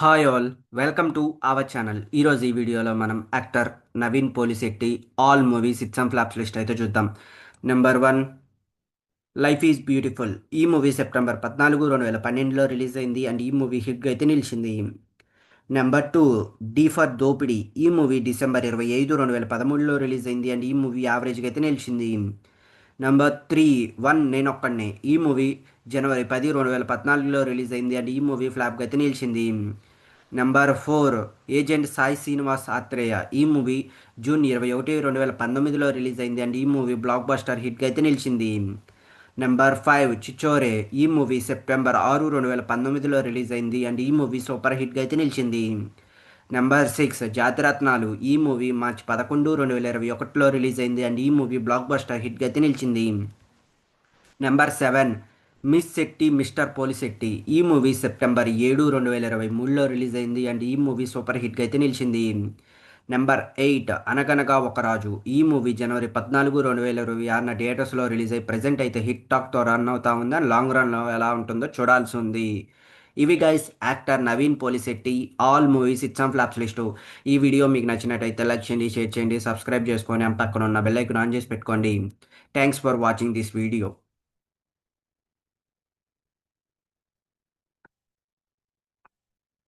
Hi all, welcome to our channel. ఈరోజు ఈ వీడియోలో మనం actor Naveen Polishetty all movies hits and flops list అయితే చూద్దాం. Number one, life is beautiful. ఈ మూవీ సెప్టెంబర్ 14, 2012లో రిలీజ్ అయింది అండ్ ఈ మూవీ హిట్గా అయితే నిలిచింది. Number two, D for Dopidi. ఈ మూవీ డిసెంబర్ 25, 2013లో రిలీజ్ అయింది అండ్ ఈ మూవీ యావరేజ్గా అయితే నిలిచింది. Number three, one Nenokkadine. ఈ మూవీ జనవరి 10, 2014లో రిలీజ్ అయింది అండ్ ఈ మూవీ ఫ్లాప్గా అయితే నిలిచింది. Number four, agent Sai Srinivas Athreya. ఈ మూవీ జూన్ 21, 2019లో రిలీజ్ అయింది అండ్ ఈ మూవీ బ్లాక్ బస్టర్ హిట్గా అయితే నిలిచింది. Number five, Chhichhore. ఈ మూవీ సెప్టెంబర్ 6, 2019లో రిలీజ్ అయింది అండ్ ఈ మూవీ సూపర్ హిట్గా అయితే నిలిచింది. Number six, Jathi Ratnalu. ఈ మూవీ మార్చి 11, 2021లో రిలీజ్ అయింది అండ్ ఈ మూవీ బ్లాక్ బస్టర్ హిట్గా అయితే నిలిచింది. Number seven, miss Shetty mister Polishetty. ఈ మూవీ సెప్టెంబర్ 7, 2023లో రిలీజ్ అయింది అండ్ ఈ మూవీ సూపర్ హిట్గా అయితే నిలిచింది. నెంబర్ ఎయిట్, అనగనగా ఒక రాజు. ఈ మూవీ జనవరి 14, 2026న థియేటర్స్లో రిలీజ్ అయ్యి ప్రజెంట్ అయితే హిట్ టాక్తో రన్ అవుతా ఉంది అండ్ లాంగ్ రన్లో ఎలా ఉంటుందో చూడాల్సి ఉంది. ఇవి guys actor Naveen Polishetty all movies hits and flops list. ఈ వీడియో మీకు నచ్చినట్టయితే లైక్ చేయండి, షేర్ చేయండి, సబ్స్క్రైబ్ చేసుకొని పక్కన ఉన్న బెల్ ఐకాన్ ఆన్ చేసి పెట్టుకోండి. Thanks for watching this video.